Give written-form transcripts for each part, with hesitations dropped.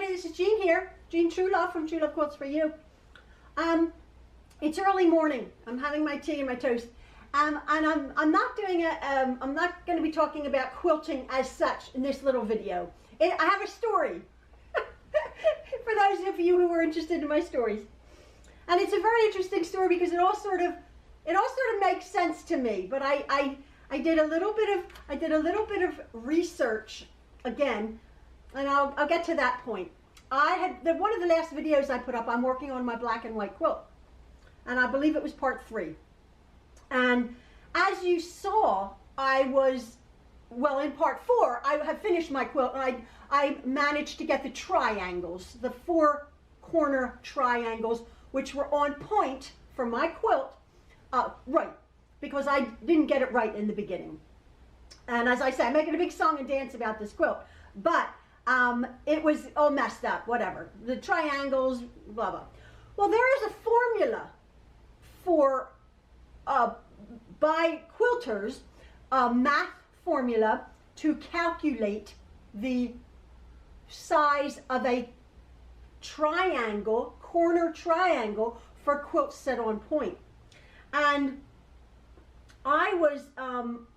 everybody, this is Jean here. Jean True Love from True Love Quilts for You. It's early morning. I'm having my tea and my toast. And I'm not doing I'm not going to be talking about quilting as such in this little video. I have a story for those of you who are interested in my stories. And it's a very interesting story because it all sort of makes sense to me. But I did a little bit of research again, and I'll get to that point. One of the last videos I put up, I'm working on my black and white quilt, and I believe it was part 3. And as you saw, I was, well, in part 4, I have finished my quilt, and I managed to get the triangles, the 4 corner triangles, which were on point for my quilt, right, because I didn't get it right in the beginning. And as I said, I'm making a big song and dance about this quilt, but it was all messed up, whatever. The triangles, blah, blah. Well, there is a formula for, by quilters, a math formula to calculate the size of a triangle, corner triangle, for quilts set on point. And I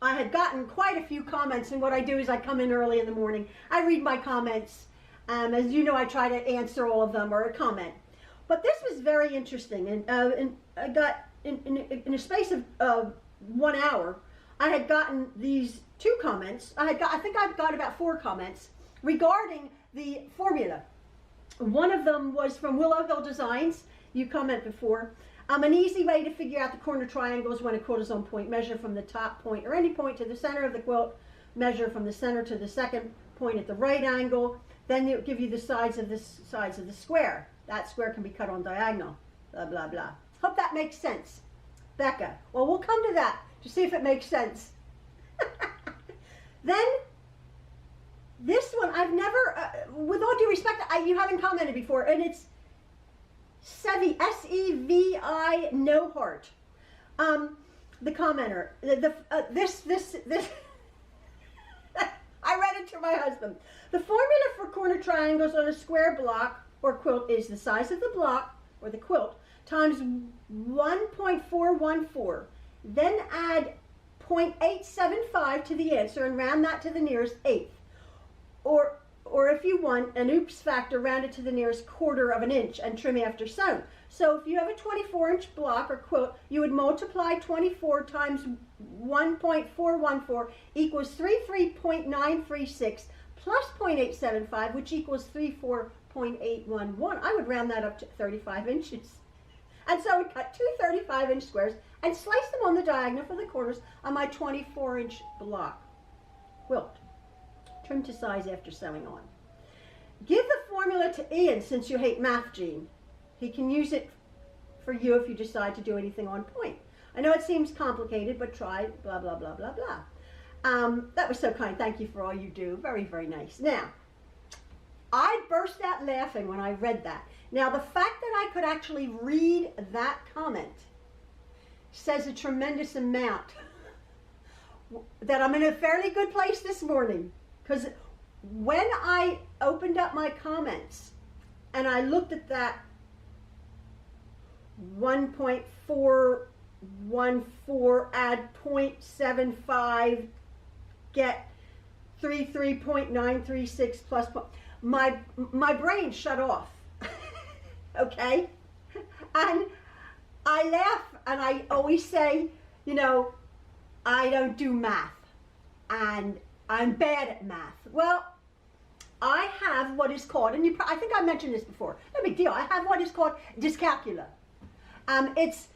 had gotten quite a few comments, and what I do is I come in early in the morning. I read my comments. As you know, I try to answer all of them or a comment. But this was very interesting, and I got, in a space of 1 hour, I had gotten these 2 comments. I think I've got about 4 comments regarding the formula. One of them was from Willow Hill Designs. You commented before. An easy way to figure out the corner triangles when a quilt is on point. Measure from the top point or any point to the center of the quilt. Measure from the center to the second point at the right angle. Then it'll give you the sides of the square. That square can be cut on diagonal. Blah, blah, blah. Hope that makes sense. Becca. Well, we'll come to that to see if it makes sense. Then, this one, I've never, with all due respect, you haven't commented before, and it's Sevi, S-E-V-I, no heart. The commenter, this, I read it to my husband. The formula for corner triangles on a square block or quilt is the size of the block, or the quilt, times 1.414. Then add 0.875 to the answer and round that to the nearest eighth. Or if you want an oops factor, round it to the nearest quarter of an inch and trim after sewn. So if you have a 24-inch block or quilt, you would multiply 24 times 1.414 equals 33.936 plus 0.875, which equals 34.811. I would round that up to 35 inches. And so I would cut 2 35-inch squares and slice them on the diagonal for the corners on my 24-inch block quilt. Trim to size after sewing on. Give the formula to Ian, since you hate math, Jean. He can use it for you if you decide to do anything on point. I know it seems complicated, but try blah, blah, blah, blah, blah. That was so kind. Thank you for all you do. Very, very nice. Now, I burst out laughing when I read that. Now, the fact that I could actually read that comment says a tremendous amount that I'm in a fairly good place this morning. Because when I opened up my comments and I looked at that 1.414 add 0.75 get 33.936 plus, my brain shut off. Okay? And I laugh, and I always say, you know, I don't do math, and I'm bad at math. Well, I have what is called, and I think I mentioned this before, no big deal, I have what is called DYSCALCULIA. It's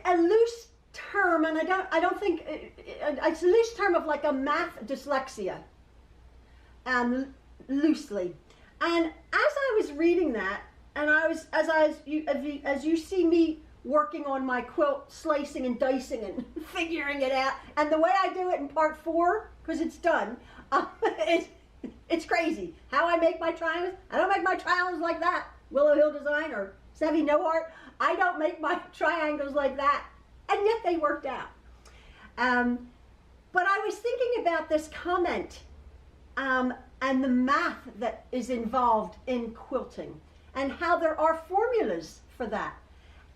a loose term, and I don't think, it's a loose term of like a math dyslexia, loosely. And as I was reading that, and as you see me working on my quilt, slicing and dicing and figuring it out, and the way I do it in part 4, because it's done, it's crazy. How I make my triangles, I don't make my triangles like that. Willow Hill Design or Sevi No Art, I don't make my triangles like that, and yet they worked out. But I was thinking about this comment and the math that is involved in quilting, and how there are formulas for that.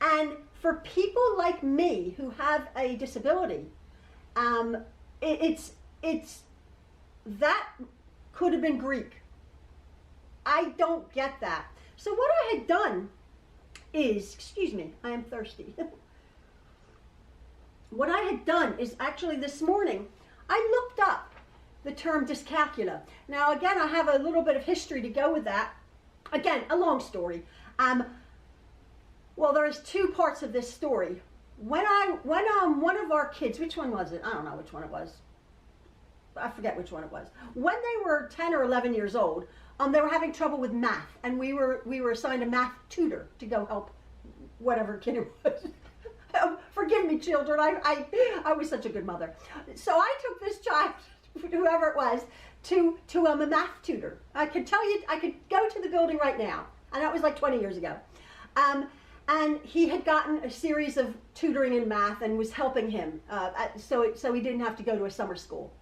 And for people like me who have a disability, it's that could have been Greek. I don't get that. So what I had done is, excuse me, I am thirsty. What I had done is actually this morning, I looked up the term dyscalculia. Now again, I have a little bit of history to go with that. Again, a long story. Well, there's two parts of this story. When one of our kids, which one was it? I don't know which one it was. I forget which one it was. When they were 10 or 11 years old, they were having trouble with math, and we were assigned a math tutor to go help whatever kid it was. Forgive me, children. I was such a good mother. So I took this child, whoever it was, to a math tutor. I could tell you, I could go to the building right now, and that was like 20 years ago. And he had gotten a series of tutoring in math and was helping him, so he didn't have to go to a summer school.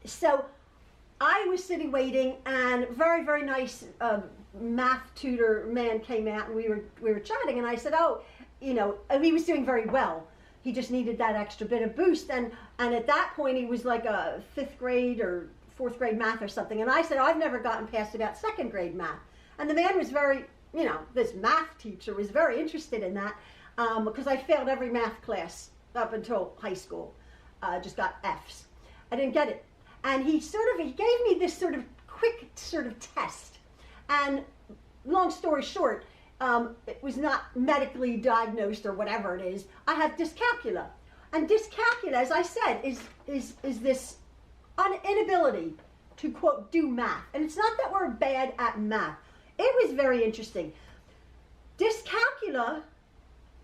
So I was sitting waiting, and very, very nice math tutor man came out, and we were chatting, and I said, oh, you know, he was doing very well. He just needed that extra bit of boost, and at that point he was like a 5th grade or 4th grade math or something, and I said, oh, I've never gotten past about 2nd grade math. And the man was very, you know, this math teacher was very interested in that, because I failed every math class up until high school, just got F's. I didn't get it. And he gave me this sort of quick sort of test. And long story short, it was not medically diagnosed or whatever it is. I have dyscalculia. And dyscalculia, as I said, is this inability to, quote, do math. And it's not that we're bad at math. It was very interesting. Dyscalculia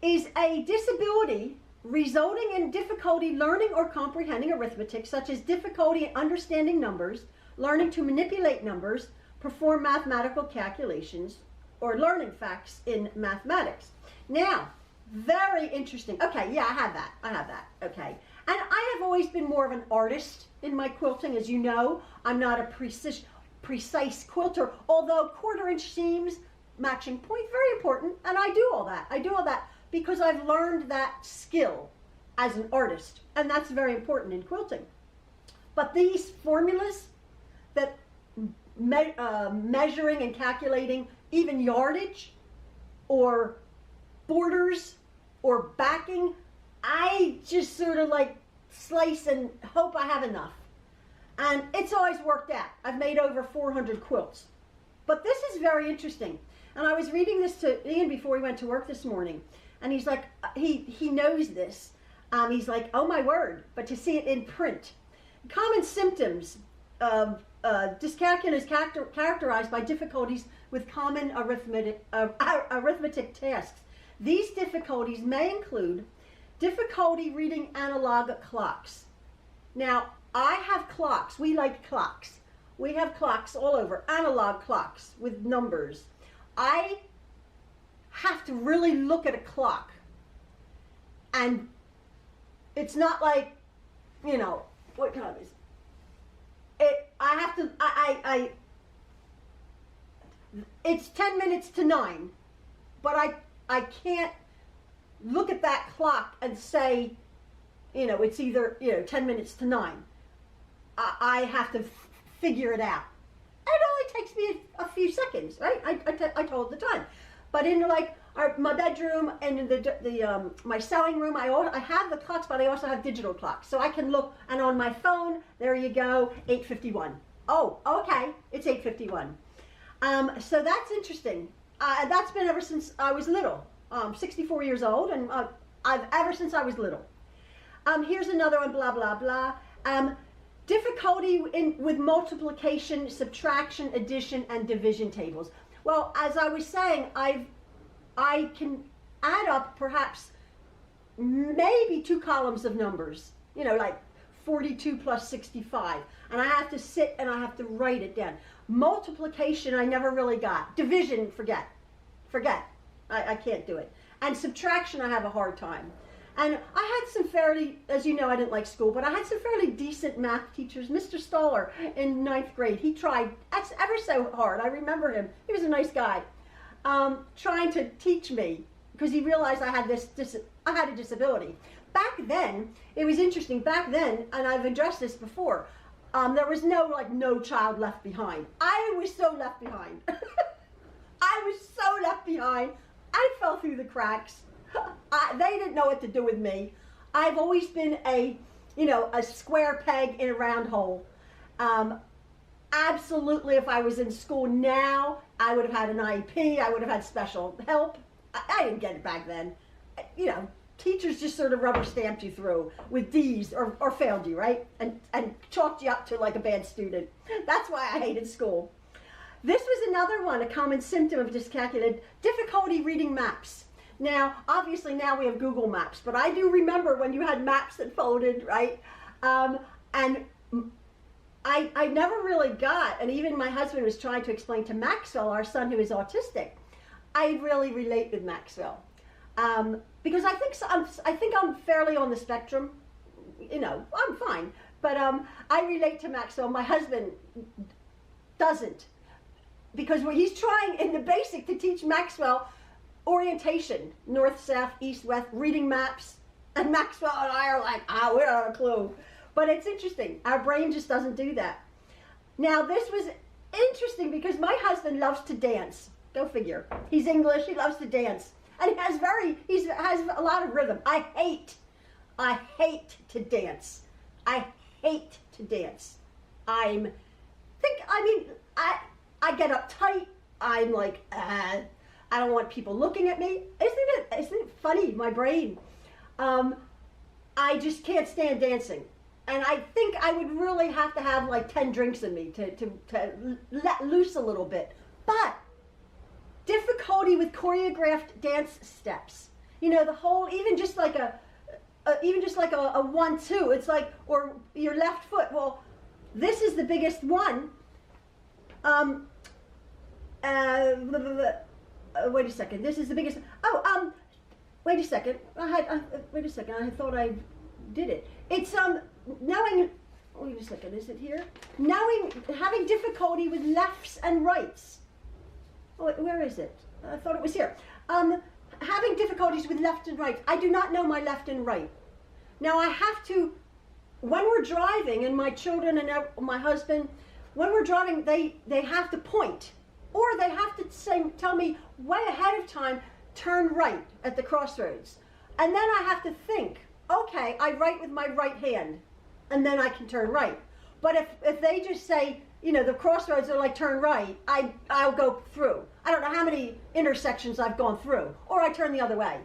is a disability resulting in difficulty learning or comprehending arithmetic, such as difficulty in understanding numbers, learning to manipulate numbers, perform mathematical calculations, or learning facts in mathematics. Now, very interesting. Okay, yeah, I have that, okay. And I have always been more of an artist in my quilting. As you know, I'm not a precise quilter, although 1/4 inch seams, matching point, very important, and I do all that. I do all that because I've learned that skill as an artist, and that's very important in quilting. But these formulas that measuring and calculating even yardage or borders or backing, I just sort of like slice and hope I have enough. And it's always worked out. I've made over 400 quilts. But this is very interesting. And I was reading this to Ian before he went to work this morning. And he's like, he knows this. He's like, oh my word, but to see it in print. Common symptoms of dyscalculia is characterized by difficulties with common arithmetic tasks. These difficulties may include difficulty reading analog clocks. Now, I have clocks. We like clocks. We have clocks all over, analog clocks with numbers. I have to really look at a clock, and it's not like, you know, what time is it? I have to, it's 10 minutes to 9, but I can't look at that clock and say, you know, it's either, you know, 10 minutes to 9. I have to figure it out. It only takes me a few seconds, right? I told the time. But in like my bedroom and in my sewing room, I have the clocks, but I also have digital clocks. So I can look, and on my phone, there you go, 8:51. Oh, okay, it's 8:51. So that's interesting. That's been ever since I was little. 64 years old, and ever since I was little. Here's another one, blah, blah, blah. Difficulty with multiplication, subtraction, addition, and division tables. Well, as I was saying, I can add up perhaps maybe 2 columns of numbers, you know, like 42 plus 65. And I have to sit and I have to write it down. Multiplication, I never really got. Division, forget. I can't do it. And subtraction, I have a hard time. And I had some fairly, as you know, I didn't like school, but I had some fairly decent math teachers. Mr. Stoller in 9th grade, he tried ever so hard. I remember him. He was a nice guy, trying to teach me because he realized I had a disability. Back then, it was interesting. Back then, and I've addressed this before, there was no child left behind. I was so left behind. I was so left behind. I fell through the cracks. They didn't know what to do with me. I've always been a square peg in a round hole. Absolutely, if I was in school now, I would have had an IEP. I would have had special help. I didn't get it back then. Teachers just sort of rubber stamped you through with D's or failed you, right? And chalked you up to like a bad student. That's why I hated school. This was another one, a common symptom of dyscalculia, difficulty reading maps. Now, obviously now we have Google Maps, but I do remember when you had maps that folded, right? And I never really got, and even my husband was trying to explain to Maxwell, our son who is autistic, I really relate with Maxwell. Because I think I'm fairly on the spectrum, I'm fine. But I relate to Maxwell. My husband doesn't. Because he's trying in the basic to teach Maxwell orientation, north, south, east, west, reading maps, and Maxwell and I are like, we don't have a clue. But it's interesting. Our brain just doesn't do that. Now, this was interesting because my husband loves to dance. Go figure. He's English. He loves to dance. And he has a lot of rhythm. I hate to dance. I hate to dance. I get uptight. I'm like, I don't want people looking at me. Isn't it funny, my brain? I just can't stand dancing. And I think I would really have to have like 10 drinks in me to let loose a little bit. But difficulty with choreographed dance steps. The whole, even just like a 1-2, it's like, or your left foot. Well, this is the biggest one. Wait a second. This is the biggest. Wait a second. Wait a second. I thought I did it. It's knowing. Wait a second. Is it here? Having difficulty with lefts and rights. Oh, where is it? I thought it was here. Having difficulties with left and right. I do not know my left and right. Now I have to. When we're driving, and my children and my husband, when we're driving, they have to point. Or they have to tell me way ahead of time, turn right at the crossroads. And then I have to think, okay, I write with my right hand, and then I can turn right. But if they just say, the crossroads are like turn right, I'll go through. I don't know how many intersections I've gone through. Or I turn the other way,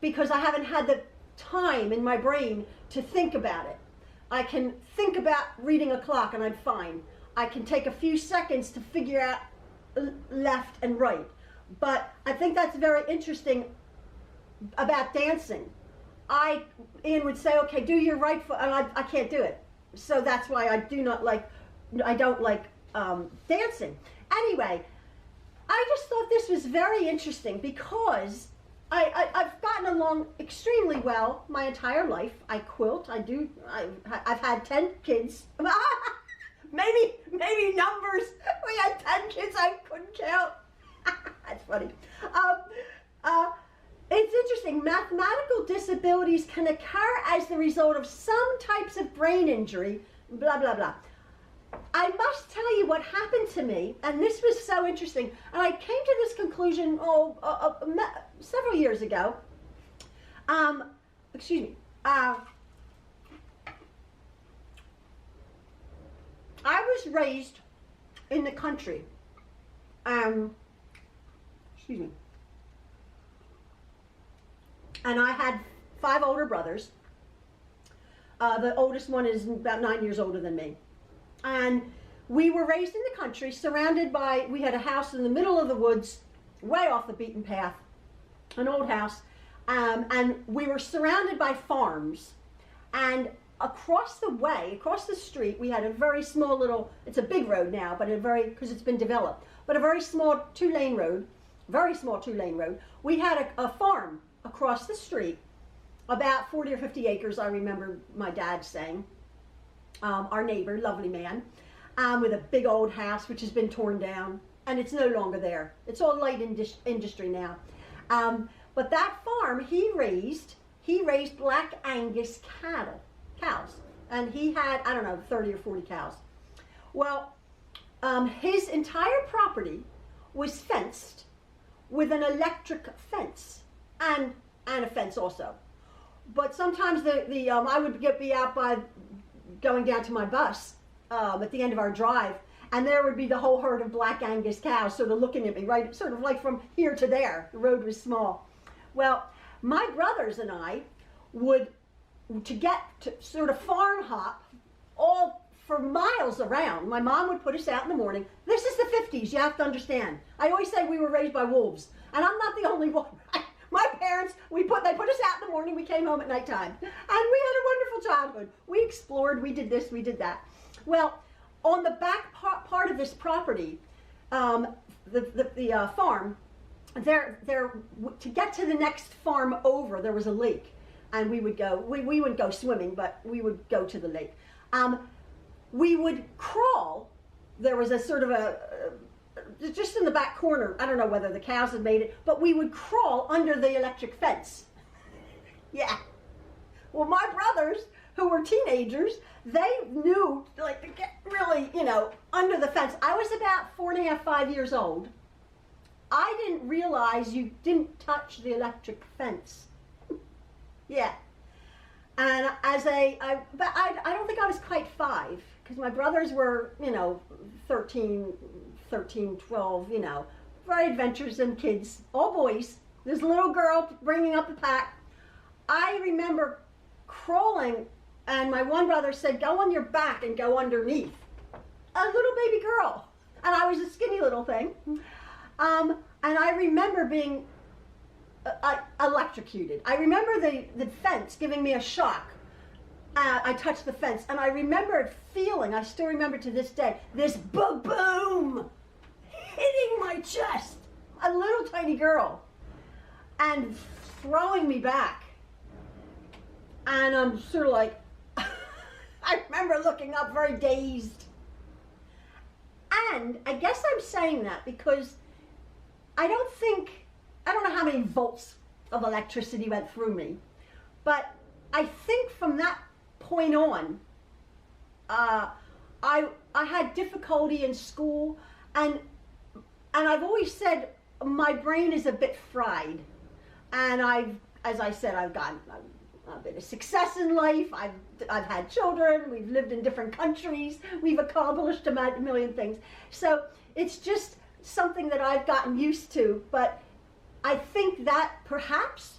because I haven't had the time in my brain to think about it. I can think about reading a clock and I'm fine. I can take a few seconds to figure out left and right. But I think that's very interesting about dancing. Ian would say, okay, do your right foot, and I can't do it. So that's why I don't like dancing. Anyway, I just thought this was very interesting because I've gotten along extremely well my entire life. I quilt, I've had 10 kids. Maybe numbers. We had 10 kids, I couldn't count. That's funny. It's interesting. Mathematical disabilities can occur as the result of some types of brain injury, blah, blah, blah. I must tell you what happened to me, and this was so interesting. And I came to this conclusion several years ago. Excuse me. I was raised in the country. Excuse me. And I had 5 older brothers. The oldest one is about 9 years older than me. And we were raised in the country, surrounded by, we had a house in the middle of the woods, way off the beaten path, an old house. And we were surrounded by farms. And across the street, we had a very small little, it's a big road now, but because it's been developed, but a very small 2-lane road, very small 2-lane road. We had a farm across the street, about 40 or 50 acres, I remember my dad saying. Our neighbor, lovely man, with a big old house which has been torn down, and it's no longer there. It's all light industry now. But that farm, he raised Black Angus cows, and he had, I don't know, 30 or 40 cows. Well, his entire property was fenced with an electric fence and a fence also. But sometimes I would be out by going down to my bus at the end of our drive, and there would be the whole herd of Black Angus cows sort of looking at me, right, sort of like from here to there. The road was small. Well, my brothers and I would, to get to sort of farm hop all for miles around. My mom would put us out in the morning. This is the 50s, you have to understand. I always say we were raised by wolves, and I'm not the only one. My parents, they put us out in the morning, we came home at nighttime. And we had a wonderful childhood. We explored, we did this, we did that. Well, on the back part of this property, the farm, to get to the next farm over, there was a lake. And we would go, we wouldn't go swimming, but we would go to the lake. We would crawl. There was a sort of just in the back corner, I don't know whether the cows had made it, but we would crawl under the electric fence. Yeah. Well, my brothers, who were teenagers, they knew, like, to get really, under the fence. I was about 4.5, 5 years old. I didn't realize you didn't touch the electric fence. Yeah. And but I don't think I was quite 5, because my brothers were, 13, 12, very adventuresome kids, all boys. This little girl bringing up the pack. I remember crawling, and my one brother said, go on your back and go underneath. A little baby girl. And I was a skinny little thing. And I remember being electrocuted. I remember the fence giving me a shock. I touched the fence, and I remember feeling, I still remember to this day, this boom hitting my chest. A little tiny girl. And throwing me back. And I'm sort of like, I remember looking up very dazed. And I guess I'm saying that because I don't know how many volts of electricity went through me, but I think from that point on, I had difficulty in school, and I've always said my brain is a bit fried, and as I said, I've been a success in life. I've had children. We've lived in different countries. We've accomplished a million things. So it's just something that I've gotten used to. But I think that perhaps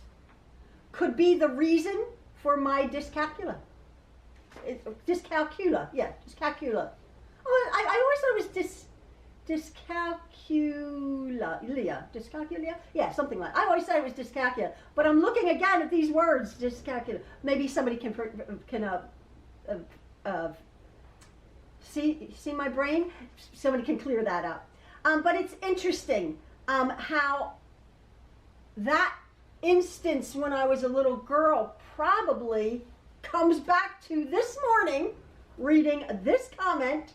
could be the reason for my dyscalculia. Dyscalculia. Oh, I always thought it was dyscalculia? Yeah, something like that. I always said it was dyscalculia, but I'm looking again at these words, dyscalculia. Maybe somebody can see my brain? Somebody can clear that up. But it's interesting how that instance when I was a little girl probably comes back to this morning reading this comment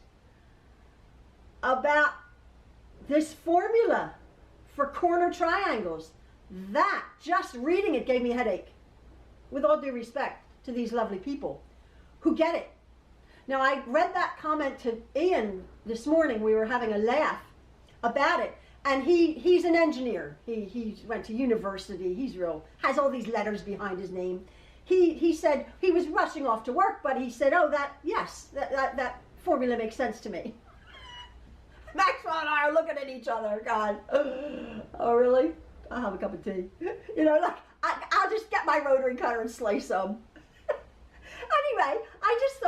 about this formula for corner triangles. That, just reading it, gave me a headache. With all due respect to these lovely people who get it. Now, I read that comment to Ian this morning. We were having a laugh about it. And he's an engineer. He went to university. Has all these letters behind his name. He said he was rushing off to work, but he said, oh, that formula makes sense to me. Maxwell and I are looking at each other, God. Oh, really? I'll have a cup of tea. I'll just get my rotary cutter and slice some. Anyway, I just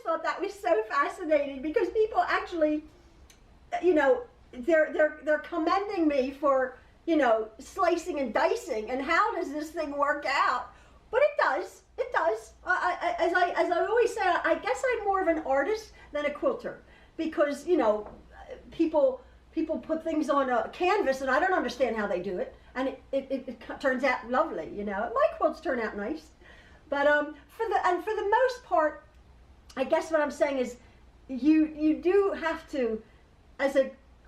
thought that was so fascinating because people actually, they're commending me for, slicing and dicing and how does this thing work out? But it does. As I always say, I guess I'm more of an artist than a quilter because, people put things on a canvas and I don't understand how they do it. and it turns out lovely, you know. My quilts turn out nice. But for the most part, I guess what I'm saying is you do have to,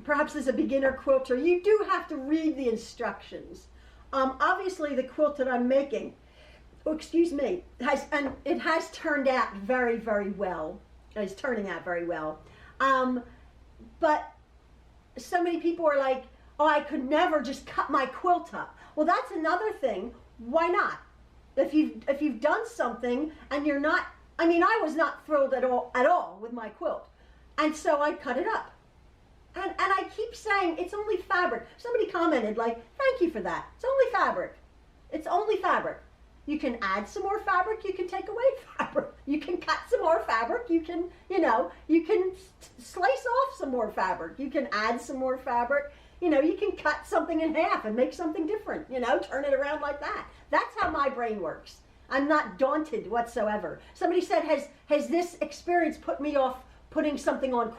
perhaps as a beginner quilter, you do have to read the instructions. Obviously the quilt that I'm making, it has turned out very, very well. It's turning out very well. But so many people are like, oh, I could never just cut my quilt up. Well, that's another thing. Why not? If you've done something and you're not, I mean, I was not thrilled at all with my quilt. And so I cut it up. And I keep saying, it's only fabric. Somebody commented like, thank you for that. It's only fabric. It's only fabric. You can add some more fabric, you can take away fabric. You can cut some more fabric, you can, you can slice off some more fabric. You can add some more fabric. You can cut something in half and make something different, turn it around like that. That's how my brain works. I'm not daunted whatsoever. Somebody said, has this experience put me off putting something on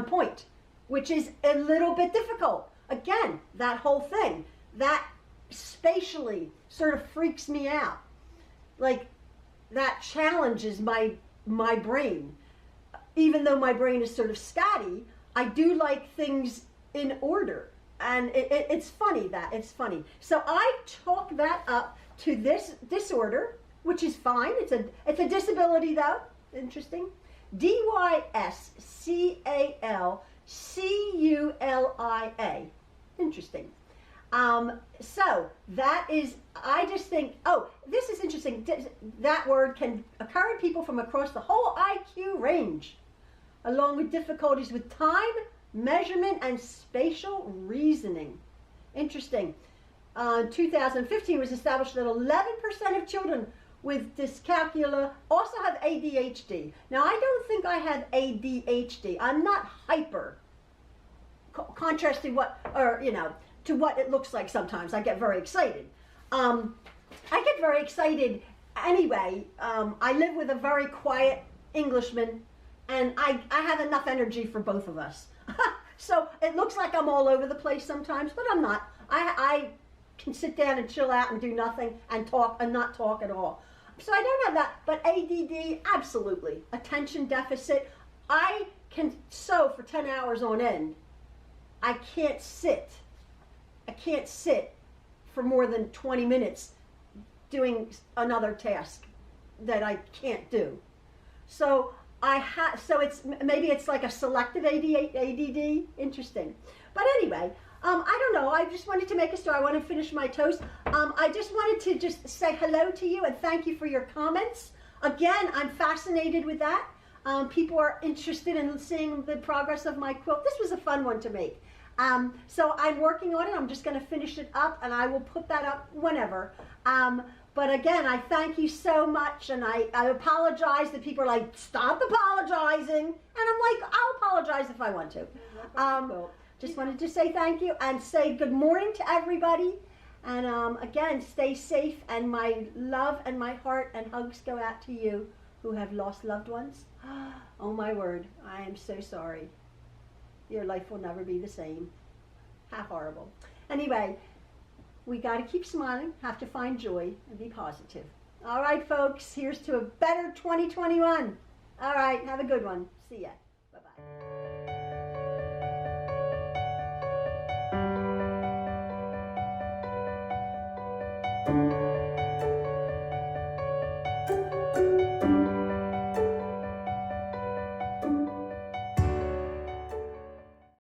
point, which is a little bit difficult. Again, that whole thing, that spatially sort of freaks me out. Like, that challenges my brain. Even though my brain is sort of scatty, I do like things in order. And it's funny. It's funny. So I chalk that up to this disorder, which is fine. It's a disability though. Interesting. DYSCALCULIA. Interesting. So that is, I just think, oh, this is interesting. That word can occur in people from across the whole IQ range, along with difficulties with time, measurement, and spatial reasoning. Interesting. 2015 was established that 11% of children with dyscalculia also have ADHD. Now, I don't think I have ADHD. I'm not hyper, contrast to to what it looks like sometimes. I get very excited. I get very excited anyway. I live with a very quiet Englishman, and I have enough energy for both of us. So it looks like I'm all over the place sometimes, but I'm not. I can sit down and chill out and do nothing and talk and not talk at all. So I don't have that, but ADD, absolutely. Attention deficit. I can sew for 10 hours on end. I can't sit for more than 20 minutes doing another task that I can't do. So maybe it's like a selective ADD. Interesting. But anyway, I don't know. I just wanted to make a story. I want to finish my toast. I just wanted to just say hello to you and thank you for your comments. Again, I'm fascinated with that. People are interested in seeing the progress of my quilt. This was a fun one to make. So I'm working on it. I'm just going to finish it up, and I will put that up whenever. But again, I thank you so much, and I apologize that people are like, stop apologizing. And I'm like, I'll apologize if I want to. Just wanted to say thank you and say good morning to everybody. And again, stay safe, and my love and my heart and hugs go out to you who have lost loved ones. Oh my word, I am so sorry. Your life will never be the same. How horrible. Anyway, we got to keep smiling, have to find joy, and be positive. All right, folks, here's to a better 2021. All right, have a good one. See ya. Bye-bye.